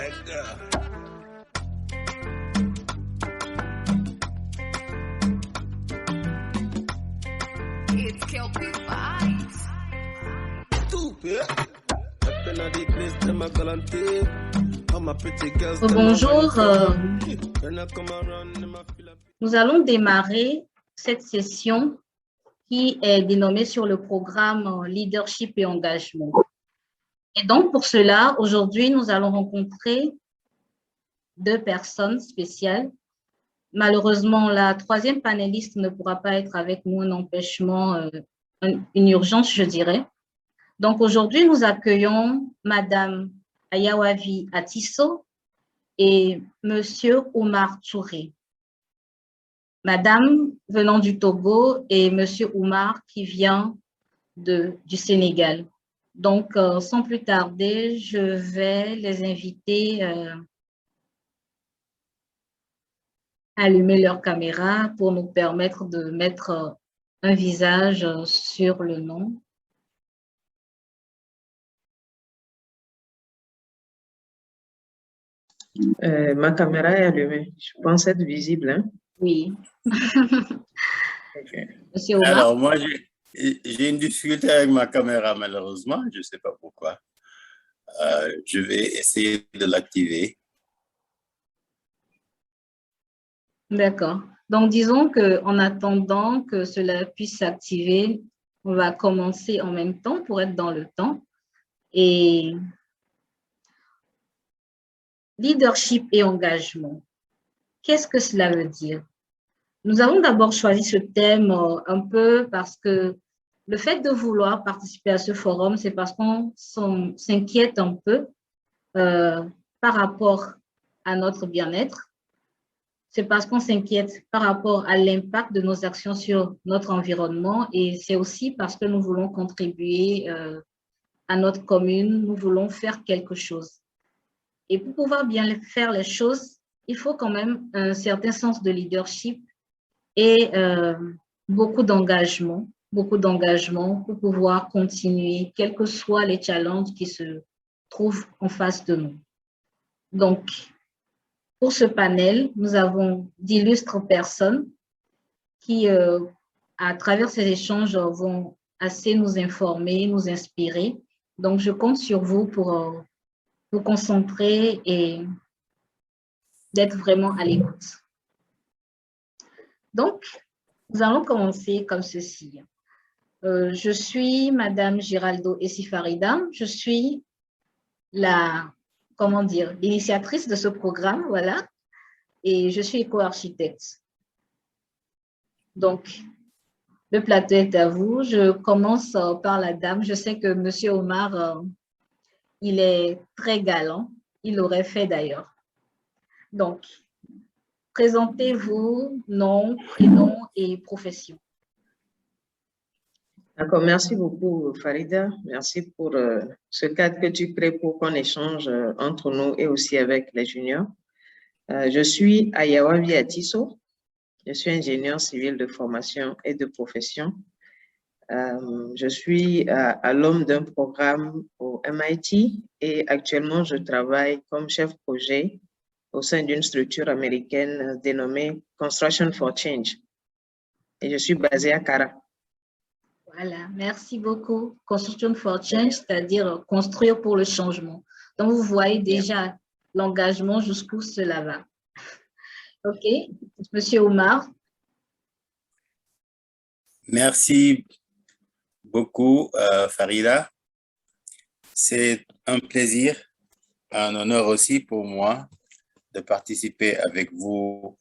It's Kelpie Vibes. Bonjour, nous allons démarrer cette session qui est dénommée sur le programme Leadership et Engagement. Et donc, pour cela, aujourd'hui, nous allons rencontrer deux personnes spéciales. Malheureusement, la troisième panéliste ne pourra pas être avec nous, un empêchement, une urgence, je dirais. Donc, aujourd'hui, nous accueillons Madame Ayawavi Atisso et Monsieur Oumar Touré. Madame venant du Togo et Monsieur Oumar qui vient du Sénégal. Donc, sans plus tarder, je vais les inviter à allumer leur caméra pour nous permettre de mettre un visage sur le nom. Ma caméra est allumée. Je pense être visible. Hein? Oui. Okay. Monsieur Oumar. Alors, moi, j'ai une difficulté avec ma caméra, malheureusement. Je ne sais pas pourquoi. Je vais essayer de l'activer. D'accord. Donc, disons qu'en attendant que cela puisse s'activer, on va commencer en même temps pour être dans le temps. Et leadership et engagement, qu'est-ce que cela veut dire? Nous avons d'abord choisi ce thème un peu parce que le fait de vouloir participer à ce forum, c'est parce qu'on s'inquiète un peu par rapport à notre bien-être. C'est parce qu'on s'inquiète par rapport à l'impact de nos actions sur notre environnement et c'est aussi parce que nous voulons contribuer à notre commune, nous voulons faire quelque chose. Et pour pouvoir bien faire les choses, il faut quand même un certain sens de leadership et beaucoup d'engagement pour pouvoir continuer, quels que soient les challenges qui se trouvent en face de nous. Donc, pour ce panel, nous avons d'illustres personnes qui, à travers ces échanges, vont assez nous informer, nous inspirer. Donc, je compte sur vous pour vous concentrer et d'être vraiment à l'écoute. Donc, nous allons commencer comme ceci. Je suis Madame Giraldo Essifarida. Je suis l'initiatrice de ce programme, voilà, et je suis éco-architecte. Donc, le plateau est à vous. Je commence par la dame. Je sais que Monsieur Oumar, il est très galant. Il l'aurait fait d'ailleurs. Donc, présentez-vous, nom, prénom et profession. D'accord, merci beaucoup Farida. Merci pour ce cadre que tu crées pour qu'on échange entre nous et aussi avec les juniors. Je suis Ayawavi Atisso. Je suis ingénieur civil de formation et de profession. Je suis à l'homme d'un programme au MIT et actuellement je travaille comme chef projet au sein d'une structure américaine dénommée Construction for Change. Et je suis basée à Kara. Voilà, merci beaucoup. Construction for Change, c'est-à-dire construire pour le changement. Donc, vous voyez déjà l'engagement jusqu'où cela va. OK. Monsieur Oumar. Merci beaucoup, Farida. C'est un plaisir, un honneur aussi pour moi de participer avec vous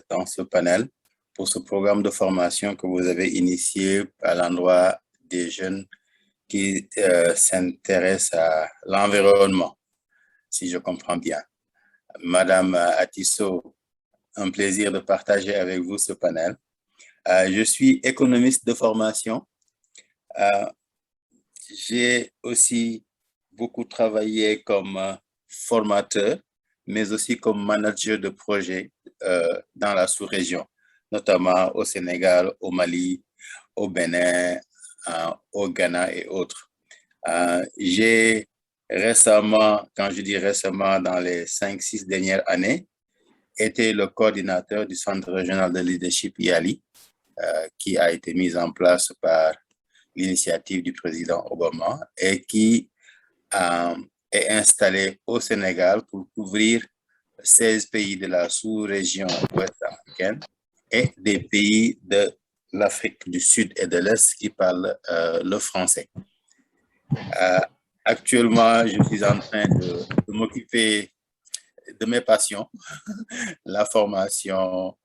dans ce panel pour ce programme de formation que vous avez initié à l'endroit des jeunes qui s'intéressent à l'environnement, si je comprends bien. Madame Atisso, un plaisir de partager avec vous ce panel. Je suis économiste de formation. J'ai aussi beaucoup travaillé comme formateur, mais aussi comme manager de projet dans la sous-région, notamment au Sénégal, au Mali, au Bénin, au Ghana et autres. J'ai récemment, quand je dis récemment, dans les 5-6 dernières années, était le coordinateur du Centre régional de leadership IALI, qui a été mis en place par l'initiative du président Obama et qui est installé au Sénégal pour couvrir 16 pays de la sous-région ouest africaine et des pays de l'Afrique du Sud et de l'Est qui parlent le français. Actuellement, je suis en train de m'occuper de mes passions, la formation,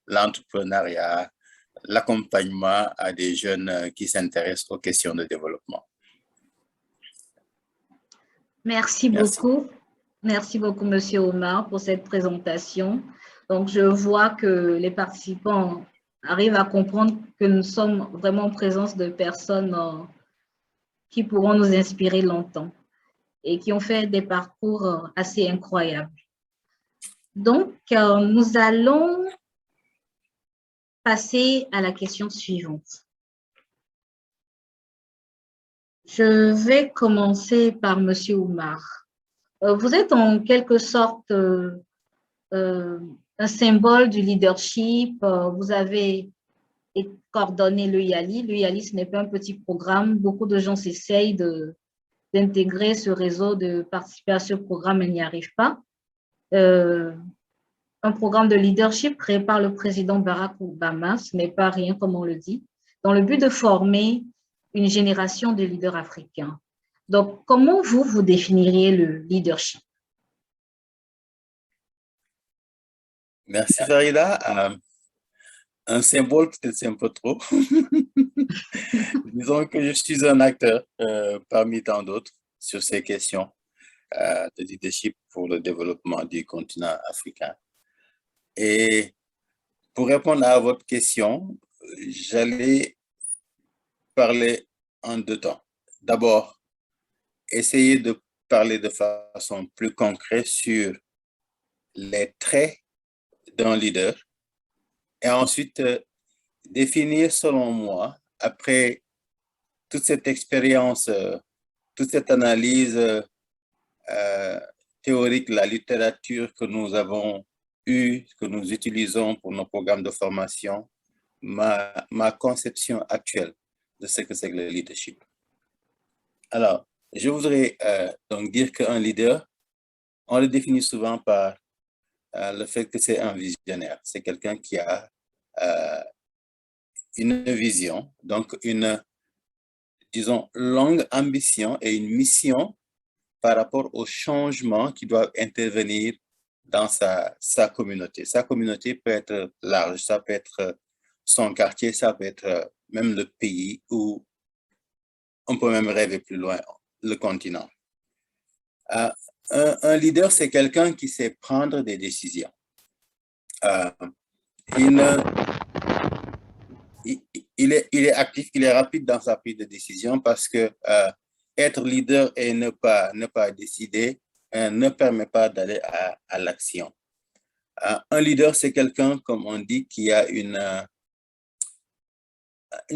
l'entrepreneuriat, l'accompagnement à des jeunes qui s'intéressent aux questions de développement. Merci beaucoup. Merci beaucoup, Monsieur Omar, pour cette présentation. Donc, je vois que les participants arrivent à comprendre que nous sommes vraiment en présence de personnes qui pourront nous inspirer longtemps et qui ont fait des parcours assez incroyables. Donc, nous allons passer à la question suivante. Je vais commencer par Monsieur Oumar. Vous êtes en quelque sorte un symbole du leadership. Vous avez coordonné le YALI. Le YALI, ce n'est pas un petit programme. Beaucoup de gens s'essayent d'intégrer ce réseau, de participer à ce programme, mais n'y arrivent pas. Un programme de leadership créé par le président Barack Obama, ce n'est pas rien comme on le dit, dans le but de former une génération de leaders africains. Donc, comment vous définiriez le leadership? Merci Farida. Un symbole, peut-être c'est un peu trop. Disons que je suis un acteur parmi tant d'autres sur ces questions de leadership pour le développement du continent africain. Et pour répondre à votre question, j'allais parler en deux temps. D'abord, essayer de parler de façon plus concrète sur les traits d'un leader et ensuite définir, selon moi, après toute cette expérience, toute cette analyse théorique, la littérature que nous avons eue, que nous utilisons pour nos programmes de formation, ma conception actuelle de ce que c'est que le leadership. Alors, je voudrais donc dire qu'un leader, on le définit souvent par le fait que c'est un visionnaire. C'est quelqu'un qui a une vision, donc une, disons, longue ambition et une mission par rapport aux changements qui doivent intervenir dans sa communauté. Sa communauté peut être large, ça peut être son quartier, ça peut être même le pays, ou on peut même rêver plus loin, le continent. Un leader, c'est quelqu'un qui sait prendre des décisions. Il est actif, il est rapide dans sa prise de décision parce que être leader et ne pas décider ne permet pas d'aller à l'action. Un leader, c'est quelqu'un, comme on dit, qui a une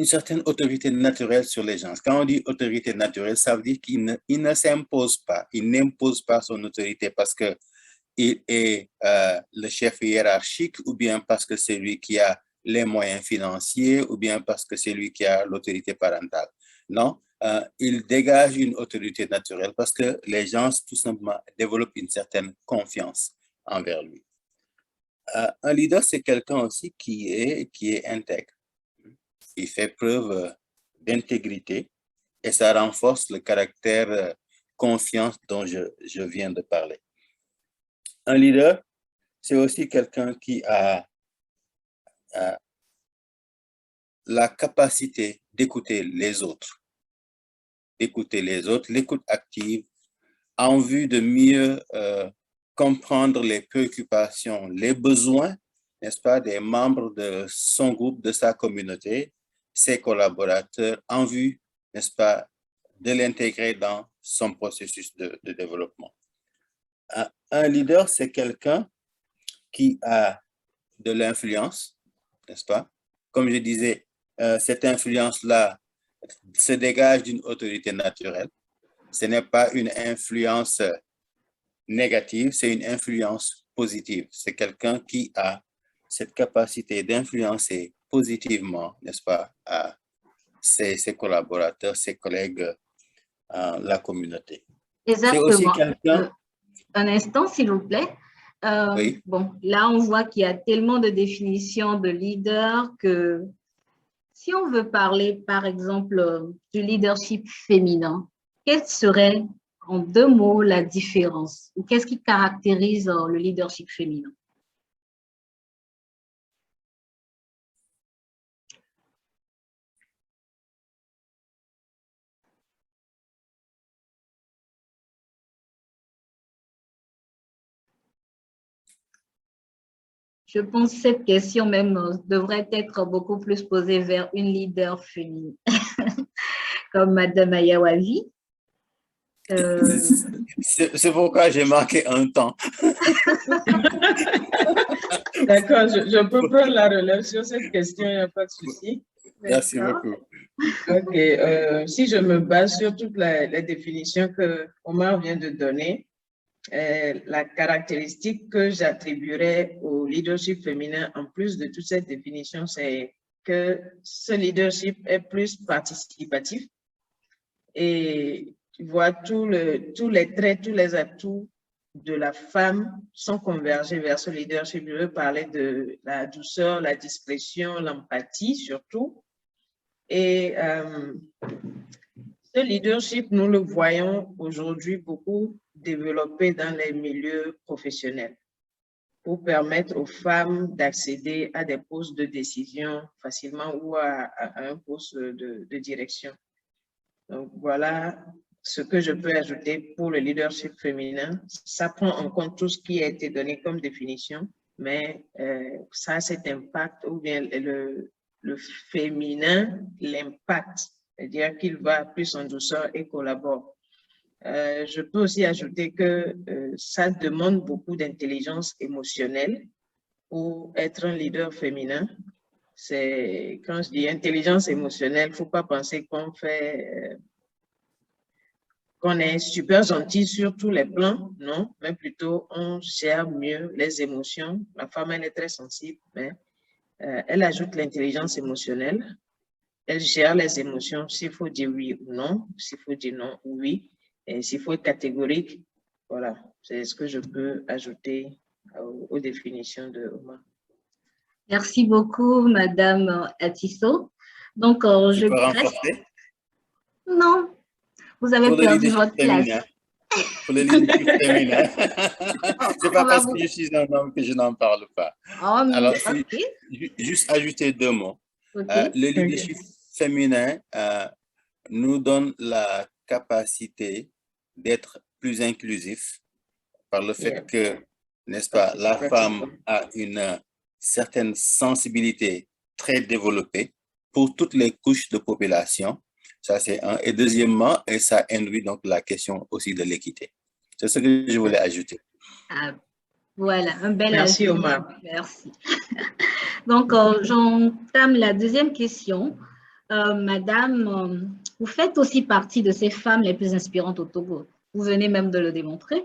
certaine autorité naturelle sur les gens. Quand on dit autorité naturelle, ça veut dire qu'il ne s'impose pas, il n'impose pas son autorité parce qu'il est le chef hiérarchique ou bien parce que c'est lui qui a les moyens financiers ou bien parce que c'est lui qui a l'autorité parentale. Non, il dégage une autorité naturelle parce que les gens tout simplement développent une certaine confiance envers lui. Un leader, c'est quelqu'un aussi qui est intègre. Il fait preuve d'intégrité et ça renforce le caractère confiance dont je viens de parler. Un leader, c'est aussi quelqu'un qui a la capacité d'écouter les autres, l'écoute active en vue de mieux comprendre les préoccupations, les besoins, n'est-ce pas, des membres de son groupe, de sa communauté, ses collaborateurs, en vue, n'est-ce pas, de l'intégrer dans son processus de développement. Un leader, c'est quelqu'un qui a de l'influence, n'est-ce pas? Comme je disais, cette influence-là se dégage d'une autorité naturelle. ce n'est pas une influence négative, c'est une influence positive. C'est quelqu'un qui a cette capacité d'influencer positivement, n'est-ce pas, à ses collaborateurs, ses collègues, la communauté. C'est aussi Exactement. quelqu'un... Un instant, s'il vous plaît. Oui. Bon, là, on voit qu'il y a tellement de définitions de leader que si on veut parler, par exemple, du leadership féminin, quelle serait, en 2 mots, la différence? Ou qu'est-ce qui caractérise le leadership féminin? Je pense que cette question même devrait être beaucoup plus posée vers une leader féminine, comme Madame Ayawavi. C'est pourquoi j'ai marqué un temps. D'accord, je peux prendre la relève sur cette question, il n'y a pas de souci. Merci beaucoup. Ok, si je me base sur toutes les définitions que Omar vient de donner, la caractéristique que j'attribuerais au leadership féminin, en plus de toutes ces définitions, c'est que ce leadership est plus participatif et tu vois tous les traits, tous les atouts de la femme sont convergés vers ce leadership. Je veux parler de la douceur, la discrétion, l'empathie surtout. Et ce leadership, nous le voyons aujourd'hui beaucoup développé dans les milieux professionnels pour permettre aux femmes d'accéder à des postes de décision facilement ou à un poste de direction. Donc, voilà ce que je peux ajouter pour le leadership féminin. Ça prend en compte tout ce qui a été donné comme définition, mais ça a cet impact, ou bien le féminin, l'impact, c'est-à-dire qu'il va plus en douceur et collabore. Je peux aussi ajouter que ça demande beaucoup d'intelligence émotionnelle pour être un leader féminin. C'est, quand je dis intelligence émotionnelle, il ne faut pas penser qu'on fait, qu'on est super gentil sur tous les plans, non, mais plutôt on gère mieux les émotions. La femme, elle est très sensible, mais elle ajoute l'intelligence émotionnelle. Elle gère les émotions, s'il faut dire oui ou non, s'il faut dire non ou oui. Et s'il faut être catégorique, voilà, c'est ce que je peux ajouter aux définitions de Omar. Merci beaucoup, Madame Atisso. Donc, je peux renforcer? Non, vous avez perdu votre place. Pour le leadership féminin. C'est pas parce que je suis un homme que je n'en parle pas. Alors, juste ajouter 2 mots. Le leadership féminin nous donne la capacité d'être plus inclusif par le fait que, n'est-ce pas, la femme a une certaine sensibilité très développée pour toutes les couches de population. Ça, c'est un. Et deuxièmement, et ça induit donc la question aussi de l'équité. C'est ce que je voulais ajouter. Ah, voilà, un bel Merci, ajout. Omar. Merci. Donc, j'entame la 2e question. Madame, vous faites aussi partie de ces femmes les plus inspirantes au Togo. Vous venez même de le démontrer.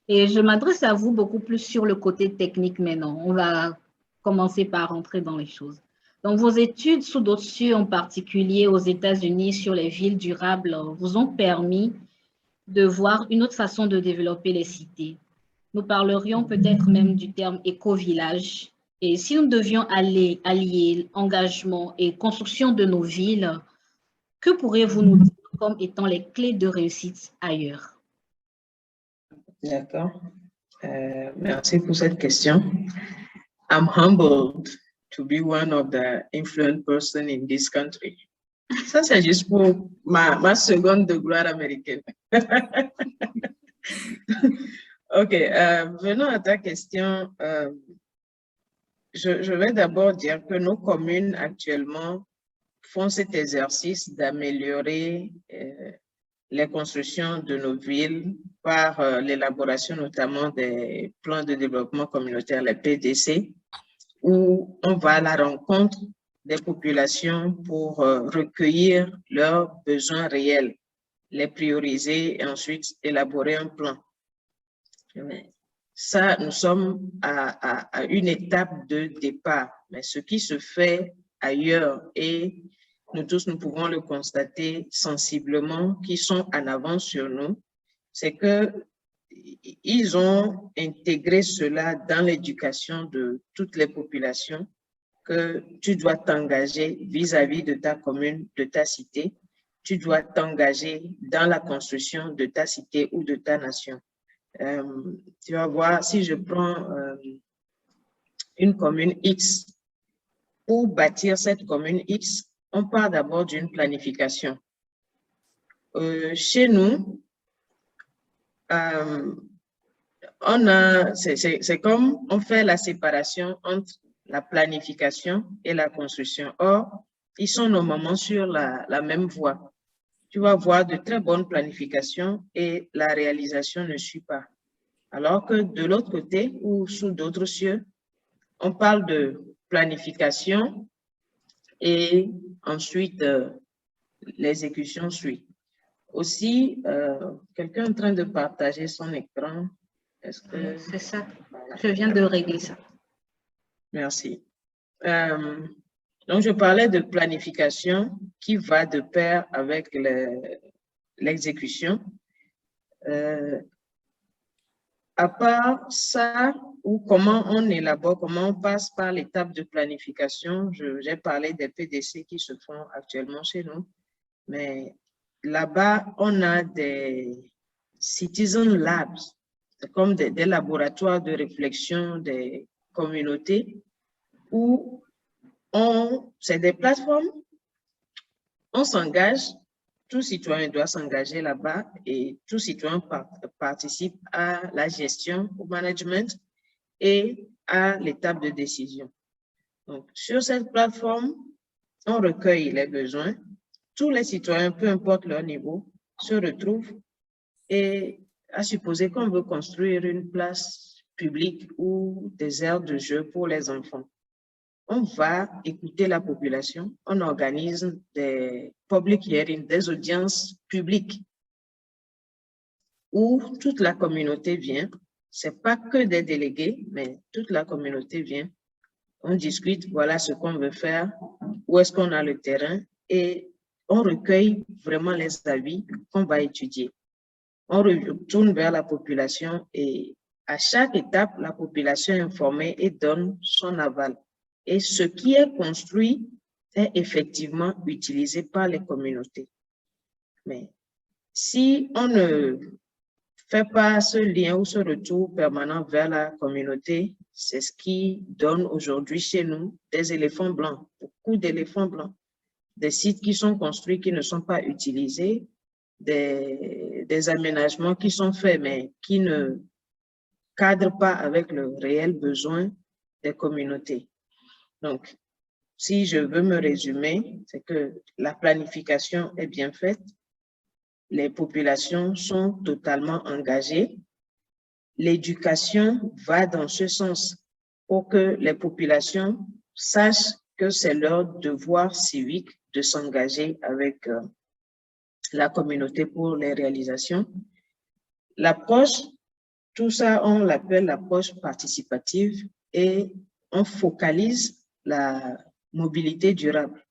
Et je m'adresse à vous beaucoup plus sur le côté technique maintenant. On va commencer par rentrer dans les choses. Donc, vos études sous dossier, en particulier aux États-Unis sur les villes durables, vous ont permis de voir une autre façon de développer les cités. Nous parlerions peut-être même du terme éco-village. Et si nous devions allier engagement et construction de nos villes, que pourriez-vous nous dire comme étant les clés de réussite ailleurs? D'accord. Merci pour cette question. I'm humbled to be one of the influent person in this country. Ça, c'est juste pour ma seconde de gloire américaine. OK. Venons à ta question. Je vais d'abord dire que nos communes actuellement font cet exercice d'améliorer les constructions de nos villes par l'élaboration notamment des plans de développement communautaire, les PDC, où on va à la rencontre des populations pour recueillir leurs besoins réels les prioriser et ensuite élaborer un plan. Ça, nous sommes à une étape de départ. Mais ce qui se fait ailleurs, et nous tous, nous pouvons le constater sensiblement, qui sont en avance sur nous, c'est qu'ils ont intégré cela dans l'éducation de toutes les populations, que tu dois t'engager vis-à-vis de ta commune, de ta cité, tu dois t'engager dans la construction de ta cité ou de ta nation. Tu vas voir, si je prends une commune X, pour bâtir cette commune X, on part d'abord d'une planification. Chez nous, c'est comme on fait la séparation entre la planification et la construction. Or, ils sont normalement sur la même voie. Tu vas voir de très bonnes planifications et la réalisation ne suit pas. Alors que de l'autre côté, ou sous d'autres cieux, on parle de planification et ensuite l'exécution suit. Aussi, quelqu'un est en train de partager son écran. Est-ce que... C'est ça. Je viens de régler ça. Merci. Donc, je parlais de planification qui va de pair avec l'exécution. À part ça, ou comment on élabore, comment on passe par l'étape de planification, j'ai parlé des PDC qui se font actuellement chez nous, mais là-bas, on a des Citizen Labs, comme des laboratoires de réflexion des communautés où c'est des plateformes, on s'engage, tout citoyen doit s'engager là-bas et tout citoyen participe à la gestion, au management et à l'étape de décision. Donc, sur cette plateforme, on recueille les besoins. Tous les citoyens, peu importe leur niveau, se retrouvent et à supposer qu'on veut construire une place publique ou des aires de jeu pour les enfants. On va écouter la population, on organise des public hearings, des audiences publiques où toute la communauté vient. C'est pas que des délégués, mais toute la communauté vient. On discute, voilà ce qu'on veut faire, où est-ce qu'on a le terrain et on recueille vraiment les avis qu'on va étudier. On retourne vers la population et à chaque étape, la population est informée et donne son aval. Et ce qui est construit est effectivement utilisé par les communautés. Mais si on ne fait pas ce lien ou ce retour permanent vers la communauté, c'est ce qui donne aujourd'hui chez nous des éléphants blancs, beaucoup d'éléphants blancs, des sites qui sont construits qui ne sont pas utilisés, des aménagements qui sont faits mais qui ne cadrent pas avec le réel besoin des communautés. Donc, si je veux me résumer, c'est que la planification est bien faite, les populations sont totalement engagées, l'éducation va dans ce sens pour que les populations sachent que c'est leur devoir civique de s'engager avec la communauté pour les réalisations. L'approche, tout ça, on l'appelle l'approche participative et on focalise la mobilité durable.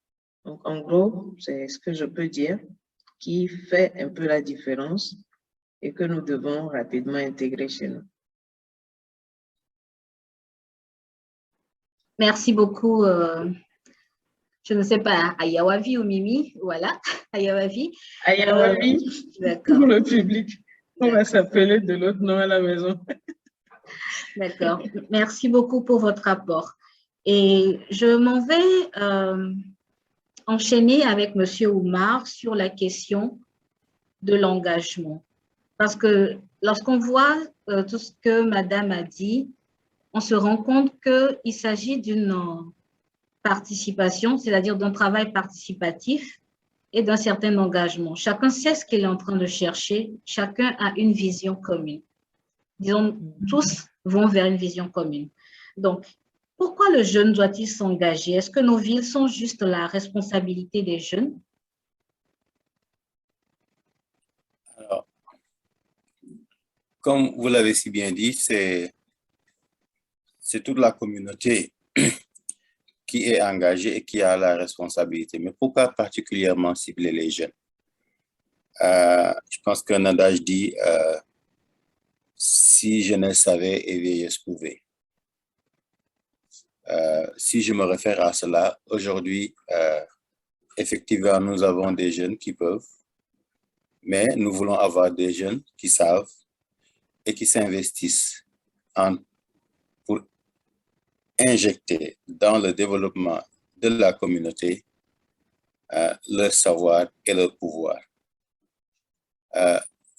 Donc, en gros, c'est ce que je peux dire qui fait un peu la différence et que nous devons rapidement intégrer chez nous. Merci beaucoup. Je ne sais pas, Ayawavi ou Mimi, voilà, Ayawavi. Ayawavi, pour le public. On va s'appeler de l'autre nom à la maison. D'accord. Merci beaucoup pour votre rapport. Et je m'en vais enchaîner avec M. Oumar sur la question de l'engagement. Parce que lorsqu'on voit tout ce que Madame a dit, on se rend compte qu'il s'agit d'une participation, c'est-à-dire d'un travail participatif et d'un certain engagement. Chacun sait ce qu'il est en train de chercher, chacun a une vision commune. Disons, tous vont vers une vision commune. Donc, pourquoi le jeune doit-il s'engager? Est-ce que nos villes sont juste la responsabilité des jeunes? comme vous l'avez si bien dit, c'est toute la communauté qui est engagée et qui a la responsabilité. Mais pourquoi particulièrement cibler les jeunes? Je pense qu'un adage dit si jeunesse savait et vieillesse pouvait. Si je me réfère à cela, aujourd'hui, effectivement, nous avons des jeunes qui peuvent, mais nous voulons avoir des jeunes qui savent et qui s'investissent pour injecter dans le développement de la communauté leur savoir et leur pouvoir.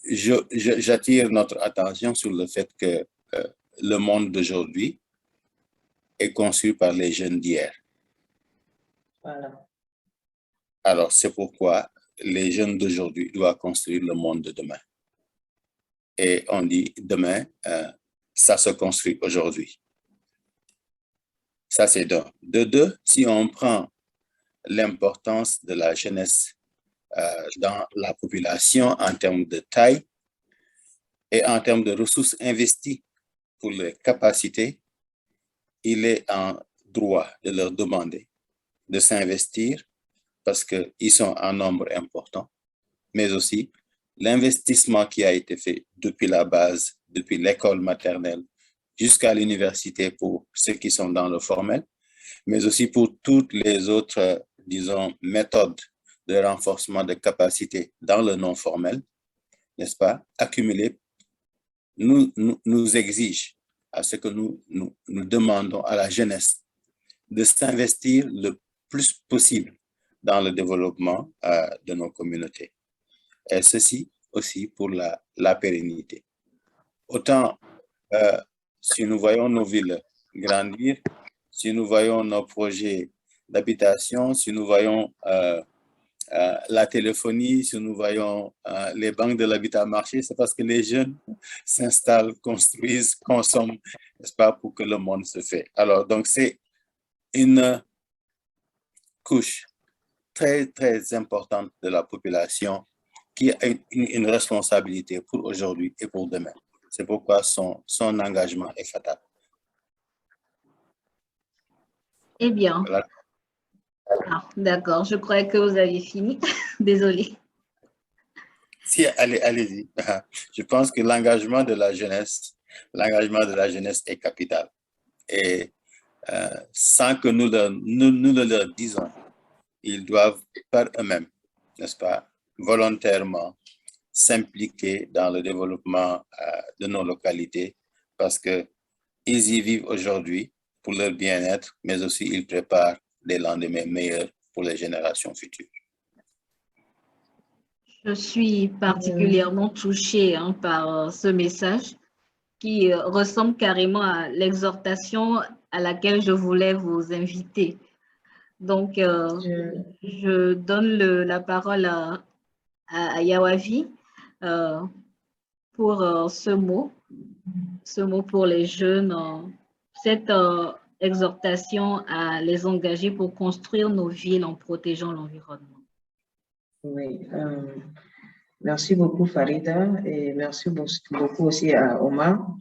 J'attire notre attention sur le fait que le monde d'aujourd'hui est conçu par les jeunes d'hier. Voilà. Alors, c'est pourquoi les jeunes d'aujourd'hui doivent construire le monde de demain. Et on dit demain, ça se construit aujourd'hui. Ça, c'est d'un. De deux, si on prend l'importance de la jeunesse dans la population en termes de taille et en termes de ressources investies pour les capacités, il est en droit de leur demander de s'investir parce qu'ils sont en nombre important, mais aussi l'investissement qui a été fait depuis la base, depuis l'école maternelle jusqu'à l'université pour ceux qui sont dans le formel, mais aussi pour toutes les autres, disons, méthodes de renforcement de capacité dans le non formel, n'est-ce pas, accumulées, nous exige à ce que nous demandons à la jeunesse de s'investir le plus possible dans le développement de nos communautés. Et ceci aussi pour la pérennité. Autant si nous voyons nos villes grandir, si nous voyons nos projets d'habitation, si nous voyons la téléphonie, si nous voyons les banques de l'habitat marché, c'est parce que les jeunes s'installent, construisent, consomment, n'est-ce pas, pour que le monde se fait. Alors, donc, c'est une couche très, très importante de la population qui a une responsabilité pour aujourd'hui et pour demain. C'est pourquoi son engagement est fatal. Eh bien, Voilà. Ah, d'accord, je croyais que vous aviez fini. Désolée. Si, allez-y. Je pense que l'engagement de la jeunesse est capital. Et sans que nous le leur disons, ils doivent par eux-mêmes, n'est-ce pas, volontairement s'impliquer dans le développement de nos localités parce qu'ils y vivent aujourd'hui pour leur bien-être, mais aussi ils préparent des lendemains meilleurs pour les générations futures. Je suis particulièrement touchée par ce message qui ressemble carrément à l'exhortation à laquelle je voulais vous inviter. Donc, je donne la parole à Yawavi pour ce mot pour les jeunes, cette exhortation à les engager pour construire nos villes en protégeant l'environnement. Oui, merci beaucoup Farida et merci beaucoup aussi à Omar.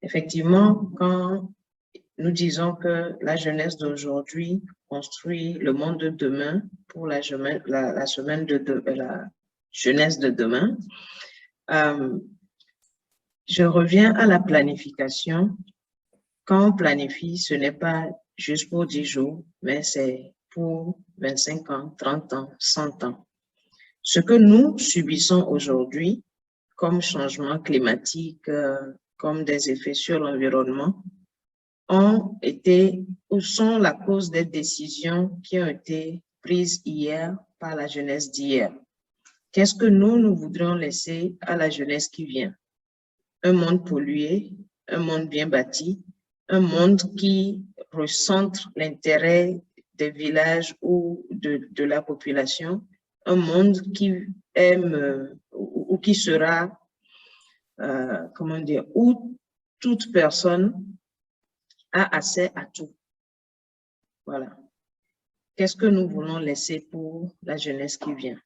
Effectivement, quand nous disons que la jeunesse d'aujourd'hui construit le monde de demain pour la jeunesse de demain, je reviens à la planification. Quand on planifie, ce n'est pas juste pour 10 jours, mais c'est pour 25 ans, 30 ans, 100 ans. Ce que nous subissons aujourd'hui comme changement climatique, comme des effets sur l'environnement, ont été ou sont la cause des décisions qui ont été prises hier par la jeunesse d'hier. Qu'est-ce que nous voudrions laisser à la jeunesse qui vient? Un monde pollué, un monde bien bâti, un monde qui recentre l'intérêt des villages ou de la population, un monde qui aime ou qui sera, comment dire, où toute personne a accès à tout. Voilà. Qu'est-ce que nous voulons laisser pour la jeunesse qui vient?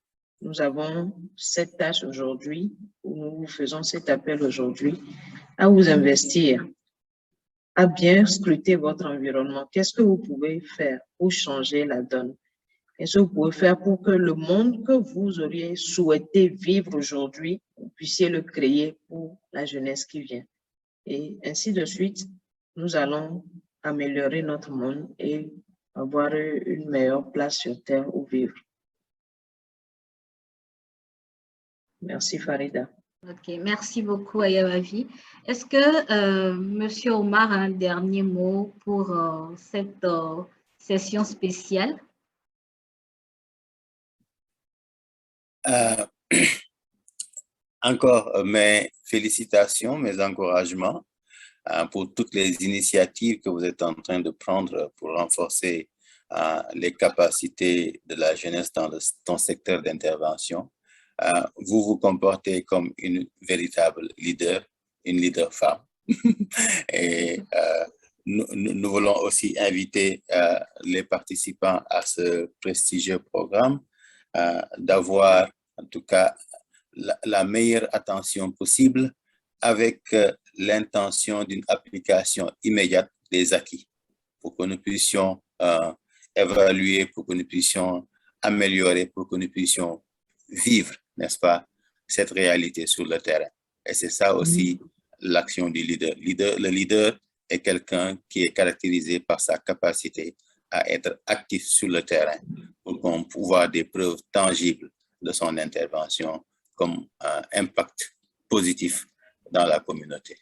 nous avons cette tâche aujourd'hui, où nous vous faisons cet appel aujourd'hui, à vous investir, à bien scruter votre environnement. Qu'est-ce que vous pouvez faire pour changer la donne? Qu'est-ce que vous pouvez faire pour que le monde que vous auriez souhaité vivre aujourd'hui, vous puissiez le créer pour la jeunesse qui vient? Et ainsi de suite, nous allons améliorer notre monde et avoir une meilleure place sur Terre où vivre. Merci Farida. Ok, merci beaucoup Ayawavi. Est-ce que Monsieur Omar a un dernier mot pour cette session spéciale? Encore mes félicitations, mes encouragements pour toutes les initiatives que vous êtes en train de prendre pour renforcer les capacités de la jeunesse dans ton secteur d'intervention. Vous vous comportez comme une véritable leader, une leader femme. Et nous voulons aussi inviter les participants à ce prestigieux programme d'avoir en tout cas la meilleure attention possible avec l'intention d'une application immédiate des acquis pour que nous puissions évaluer, pour que nous puissions améliorer, pour que nous puissions vivre, n'est-ce pas, cette réalité sur le terrain. Et c'est ça aussi l'action du leader. Le leader est quelqu'un qui est caractérisé par sa capacité à être actif sur le terrain pour qu'on puisse voir des preuves tangibles de son intervention comme un impact positif dans la communauté.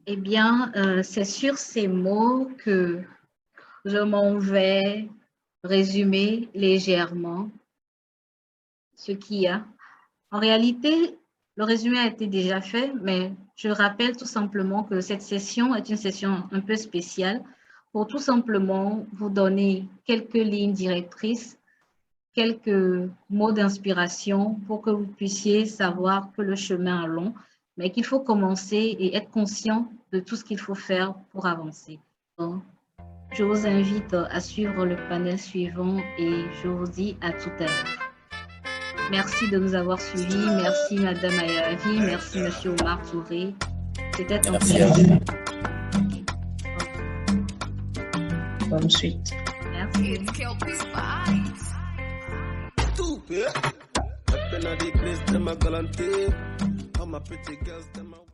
Eh bien, c'est sur ces mots que je m'en vais résumer légèrement ce qu'il y a. En réalité, le résumé a été déjà fait, mais je rappelle tout simplement que cette session est une session un peu spéciale pour tout simplement vous donner quelques lignes directrices, quelques mots d'inspiration pour que vous puissiez savoir que le chemin est long, mais qu'il faut commencer et être conscient de tout ce qu'il faut faire pour avancer. Donc, je vous invite à suivre le panel suivant et je vous dis à tout à l'heure. Merci de nous avoir suivis. Merci Madame Ayawavi. Merci Monsieur Omar Touré. C'était un plaisir. Bonne suite. Merci. It's Kelpie Vibes. Stupid. I've been at the place, them a galante. All my pretty girls, them a